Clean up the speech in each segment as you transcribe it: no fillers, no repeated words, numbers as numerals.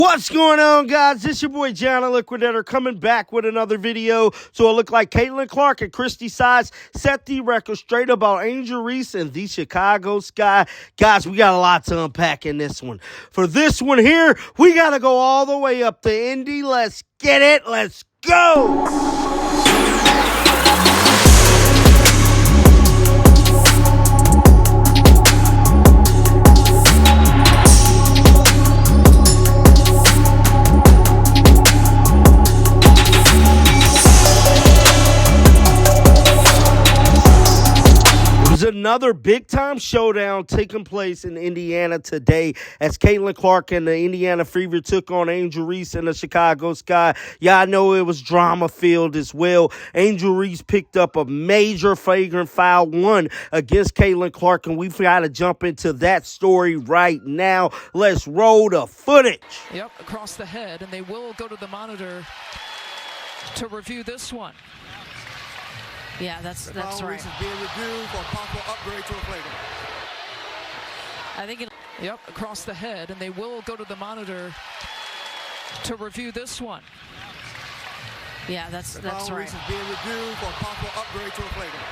What's going on, guys? This your boy John the Liquidator coming back with another video. So it looked like Caitlin Clark and Christie Size set the record straight about Angel Reese and the Chicago Sky. Guys, we got a lot to unpack in this one. For this one here, we got to go all the way up to Indy. Let's get it. Let's go. Another big-time showdown taking place in Indiana today as Caitlin Clark and the Indiana Fever took on Angel Reese and the Chicago Sky. Yeah, I know it was drama-filled as well. Angel Reese picked up a major flagrant foul, one against Caitlin Clark, and we've got to jump into that story right now. Let's roll the footage. Yep, across the head, and they will go to the monitor to review this one. Yeah, that's right. Is being reviewed for a possible upgrade to a flagrant. I think Yep, across the head, and they will go to the monitor to review this one. Yeah, that's right. Is being reviewed for a possible upgrade to a flagrant.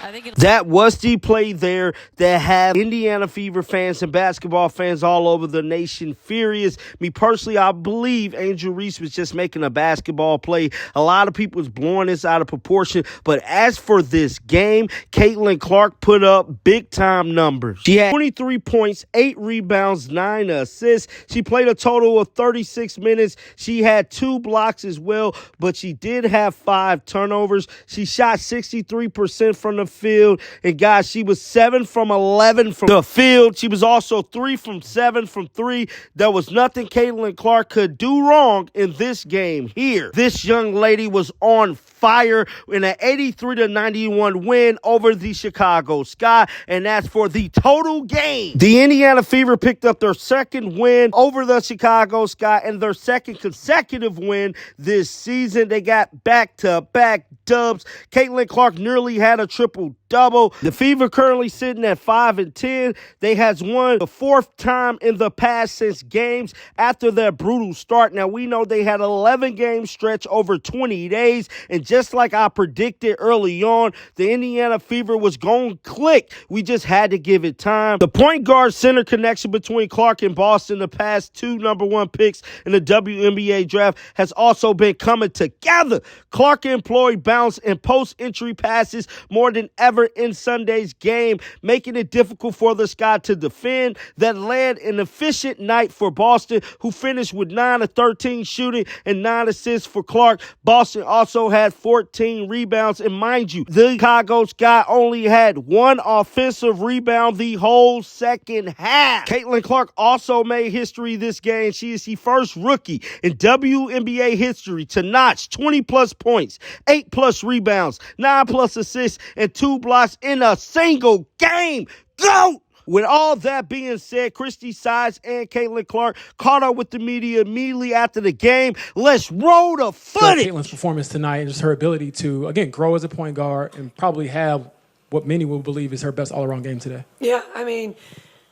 I think that was the play there that had Indiana Fever fans and basketball fans all over the nation furious. Me personally, I believe Angel Reese was just making a basketball play. A lot of people was blowing this out of proportion. But as for this game, Caitlin Clark put up big-time numbers. She had 23 points, 8 rebounds, 9 assists. She played a total of 36 minutes. She had 2 blocks as well, but she did have 5 turnovers. She shot 63% from the field, and guys, she was 7 from 11 from the field. She was also 3 from 7 from 3. There was nothing Caitlin Clark could do wrong in this game here. This young lady was on fire in an 83-91 win over the Chicago Sky, and that's for the total game. The Indiana Fever picked up their second win over the Chicago Sky and their second consecutive win this season. They got back-to-back dubs. Caitlin Clark nearly had a triple-double. The Fever currently sitting at 5-10. They has won the 4th time in the past 6 games after their brutal start. Now, we know they had an 11-game stretch over 20 days, and just like I predicted early on, the Indiana Fever was going to click. We just had to give it time. The point guard center connection between Clark and Boston, the past 2 number 1 picks in the WNBA draft, has also been coming together. Clark employed bounce and post-entry passes more than ever in Sunday's game, making it difficult for the Sky to defend. That led an efficient night for Boston, who finished with 9 of 13 shooting and 9 assists for Clark. Boston also had 14 rebounds, and mind you, the Chicago Sky only had 1 offensive rebound the whole second half. Caitlin Clark also made history this game. She is the first rookie in WNBA history to notch 20-plus points, 8-plus rebounds, 9-plus assists, and 2 blocks in a single game. Go! With all that being said, Christie Size and Caitlin Clark caught up with the media immediately after the game. Let's roll the footage. Caitlin's performance tonight and just her ability to, again, grow as a point guard and probably have what many will believe is her best all-around game today. Yeah, I mean,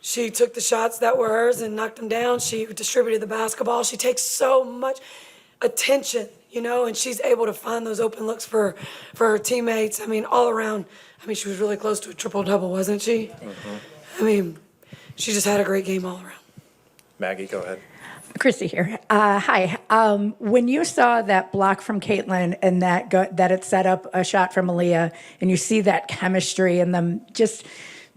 she took the shots that were hers and knocked them down. She distributed the basketball. She takes so much attention, you know, and she's able to find those open looks for her teammates. I mean, all around. I mean, she was really close to a triple-double, wasn't she? Mm-hmm. I mean, she just had a great game all around. Maggie, go ahead. Christie here. Hi. When you saw that block from Caitlin and that it set up a shot from Aaliyah, and you see that chemistry and them just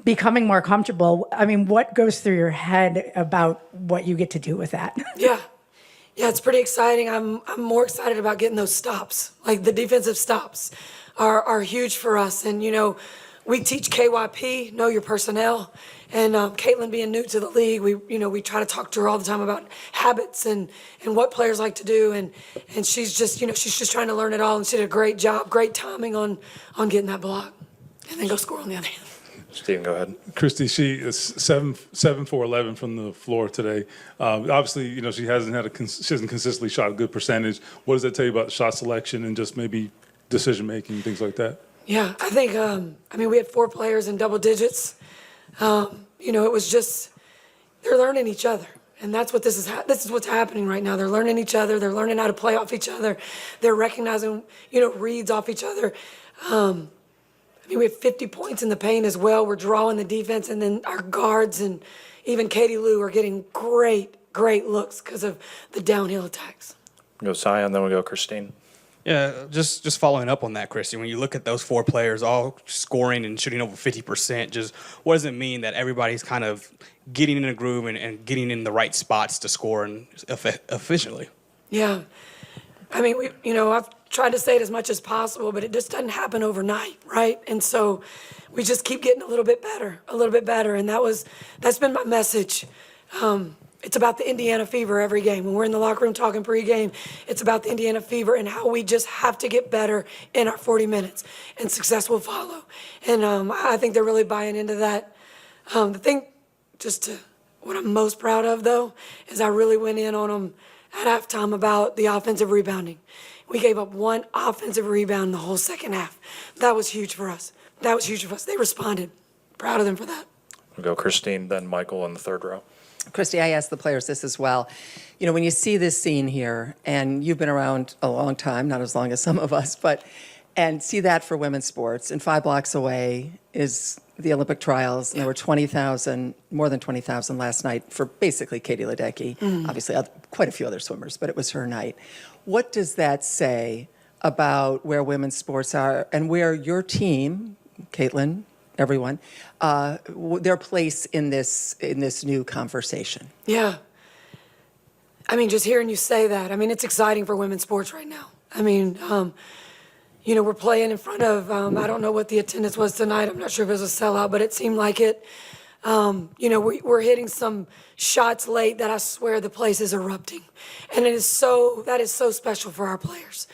becoming more comfortable, I mean, what goes through your head about what you get to do with that? Yeah, it's pretty exciting. I'm more excited about getting those stops. Like, the defensive stops are huge for us. And, you know, we teach KYP, know your personnel, and Caitlin being new to the league, we try to talk to her all the time about habits and what players like to do, and she's just trying to learn it all, and she did a great job, great timing on getting that block, and then go score on the other hand. Steven, go ahead. Christie, she is 7 for 11 from the floor today. Obviously, you know, she hasn't consistently shot a good percentage. What does that tell you about shot selection and just maybe decision making, things like that? Yeah, I think, we had 4 players in double digits. It was just, they're learning each other. And that's what this is what's happening right now. They're learning each other. They're learning how to play off each other. They're recognizing, reads off each other. We have 50 points in the paint as well. We're drawing the defense, and then our guards and even Katie Lou are getting great looks because of the downhill attacks. We'll go Zion, then we'll go Christine. Yeah, just following up on that, Christie, when you look at those 4 players all scoring and shooting over 50%, just what does it mean that everybody's kind of getting in a groove and getting in the right spots to score and efficiently? Yeah. I've tried to say it as much as possible, but it just doesn't happen overnight, right? And so we just keep getting a little bit better. And that's been my message. It's about the Indiana fever every game. When we're in the locker room talking pregame, it's about the Indiana fever and how we just have to get better in our 40 minutes, and success will follow. And I think they're really buying into that. The thing, what I'm most proud of, though, is I really went in on them at halftime about the offensive rebounding. We gave up 1 offensive rebound the whole second half. That was huge for us. They responded. Proud of them for that. We'll go Christine, then Michael in the third row. Christie, I asked the players this as well. When you see this scene here, and you've been around a long time, not as long as some of us, and see that for women's sports, and 5 blocks away is the Olympic trials, and there were more than 20,000 last night for basically Katie Ledecky. Obviously, quite a few other swimmers, but it was her night. What does that say about where women's sports are and where your team, Caitlin, everyone, their place in this new conversation? Yeah. Just hearing you say that, it's exciting for women's sports right now. We're playing in front of, I don't know what the attendance was tonight. I'm not sure if it was a sellout, but it seemed like it. We're hitting some shots late that I swear the place is erupting. And that is so special for our players.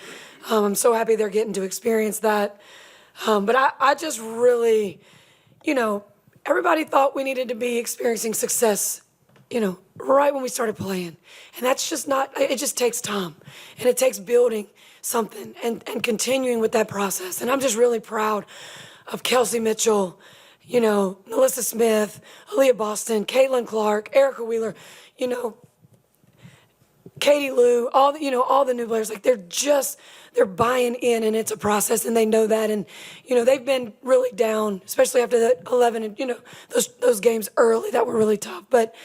I'm so happy they're getting to experience that. But I just really, everybody thought we needed to be experiencing success, right when we started playing. And that's just not, it just takes time. And it takes building something and continuing with that process. And I'm just really proud of Kelsey Mitchell, Melissa Smith, Aaliyah Boston, Caitlin Clark, Erica Wheeler, Katie Lou, all the new players. They're buying in, and it's a process, and they know that. And, they've been really down, especially after the 11 and, those games early that were really tough. But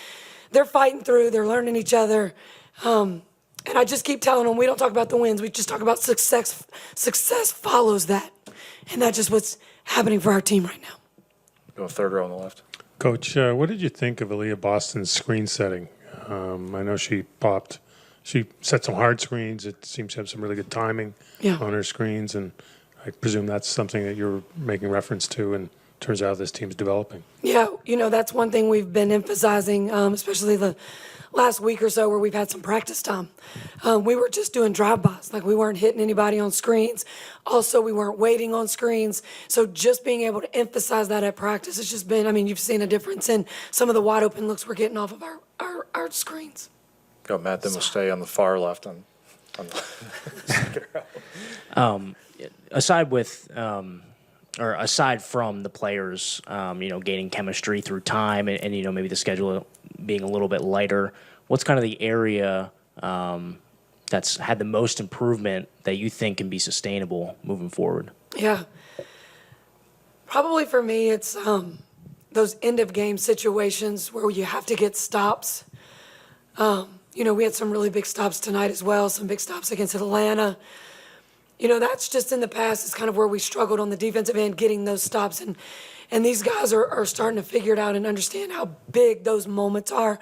they're fighting through. They're learning each other. And I just keep telling them, we don't talk about the wins. We just talk about success. Success follows that. And that's just what's happening for our team right now. Go third row on the left. Coach, what did you think of Aaliyah Boston's screen setting? I know she set some hard screens. It seems to have some really good timing on her screens. And I presume that's something that you're making reference to, and turns out this team's developing. Yeah, that's one thing we've been emphasizing, especially the last week or so where we've had some practice time. We were just doing drive-bys. We weren't hitting anybody on screens. Also, we weren't waiting on screens. So just being able to emphasize that at practice has just been, you've seen a difference in some of the wide-open looks we're getting off of our screens. Go Matt, then we'll stay on the far left on the second row. Aside from the players, gaining chemistry through time and maybe the schedule being a little bit lighter, what's kind of the area that's had the most improvement that you think can be sustainable moving forward? Yeah. Probably for me, it's those end-of-game situations where you have to get stops. We had some really big stops tonight as well, some big stops against Atlanta. That's just in the past is kind of where we struggled on the defensive end, getting those stops. And these guys are starting to figure it out and understand how big those moments are.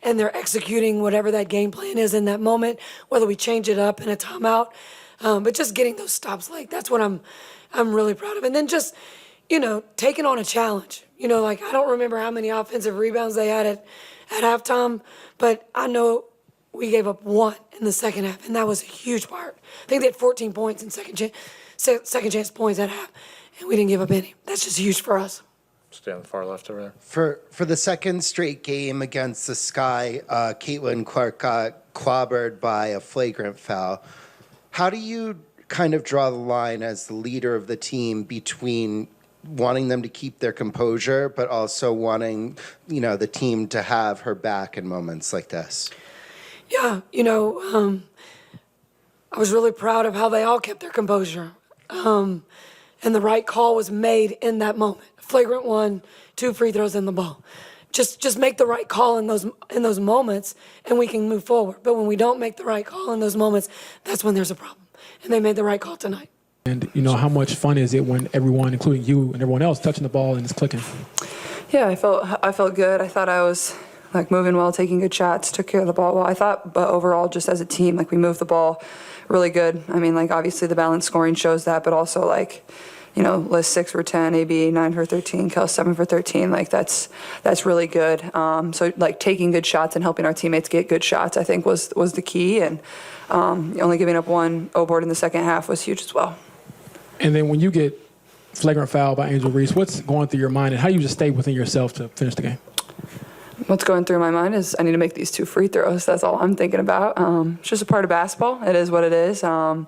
And they're executing whatever that game plan is in that moment, whether we change it up in a timeout. But just getting those stops late, that's what I'm really proud of. And then just, taking on a challenge. I don't remember how many offensive rebounds they had at halftime, but I know we gave up 1 in the second half, and that was a huge part. I think they had 14 points in second chance points at half, and we didn't give up any. That's just huge for us. Stay on the far left over there. For the second straight game against the Sky, Caitlin Clark got clobbered by a flagrant foul. How do you kind of draw the line as the leader of the team between wanting them to keep their composure, but also wanting, the team to have her back in moments like this. Yeah, I was really proud of how they all kept their composure. And the right call was made in that moment. Flagrant 1, 2 free throws in the ball. Just make the right call in those moments, and we can move forward. But when we don't make the right call in those moments, that's when there's a problem. And they made the right call tonight. And how much fun is it when everyone, including you and everyone else, touching the ball and it's clicking? Yeah, I felt good. I thought I was moving well, taking good shots, took care of the ball well. I thought, but overall, just as a team, we moved the ball really good. I mean, obviously the balanced scoring shows that, but also Liz 6 for 10, AB 9 for 13, Kel 7 for 13. That's really good. So taking good shots and helping our teammates get good shots, I think was the key. And only giving up 1 O-board in the second half was huge as well. And then when you get flagrant foul by Angel Reese, what's going through your mind, and how do you just stay within yourself to finish the game? What's going through my mind is I need to make these 2 free throws. That's all I'm thinking about. It's just a part of basketball. It is what it is. Trying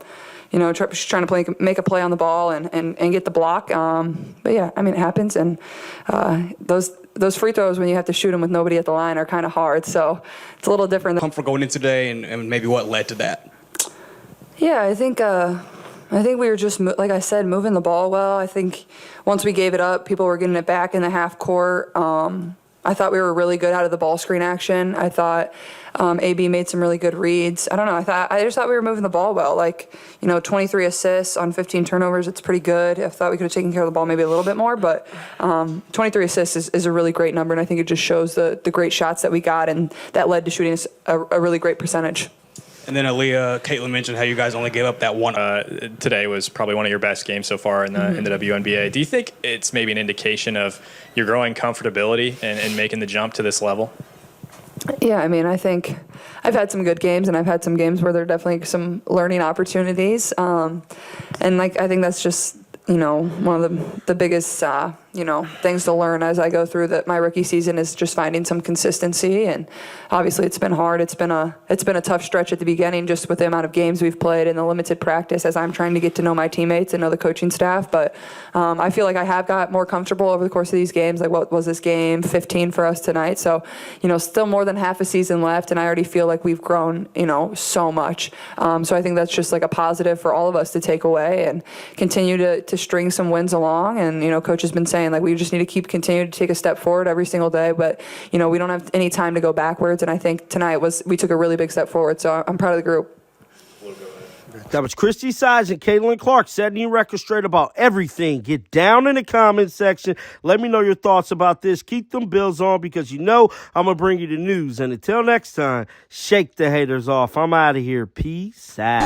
to make a play on the ball and get the block. But yeah, I mean, it happens. And those free throws, when you have to shoot them with nobody at the line, are kind of hard. So it's a little different. Comfort going in today, and maybe what led to that? Yeah, I think we were just, like I said, moving the ball well. I think once we gave it up, people were getting it back in the half court. I thought we were really good out of the ball screen action. I thought AB made some really good reads. I don't know. I just thought we were moving the ball well. 23 assists on 15 turnovers. It's pretty good. I thought we could have taken care of the ball maybe a little bit more, but 23 assists is a really great number, and I think it just shows the great shots that we got, and that led to shooting us a really great percentage. And then Aaliyah, Caitlin mentioned how you guys only gave up that one. Today was probably one of your best games so far in the WNBA. Do you think it's maybe an indication of your growing comfortability and making the jump to this level? Yeah, I mean, I think I've had some good games, and I've had some games where there are definitely some learning opportunities. And I think that's just one of the biggest things to learn as I go through my rookie season is just finding some consistency. And obviously it's been hard. It's been a tough stretch at the beginning, just with the amount of games we've played and the limited practice as I'm trying to get to know my teammates and know the coaching staff. But I feel like I have got more comfortable over the course of these games. What was this game? 15 for us tonight. So, still more than half a season left, and I already feel like we've grown, so much. So I think that's just a positive for all of us to take away and continue to string some wins along. And, coach has been saying, we just need to continue to take a step forward every single day. But, we don't have any time to go backwards. And I think tonight we took a really big step forward. So I'm proud of the group. That was Christie Sides and Caitlin Clark setting your record straight about everything. Get down in the comment section. Let me know your thoughts about this. Keep them bills on, because I'm going to bring you the news. And until next time, shake the haters off. I'm out of here. Peace out.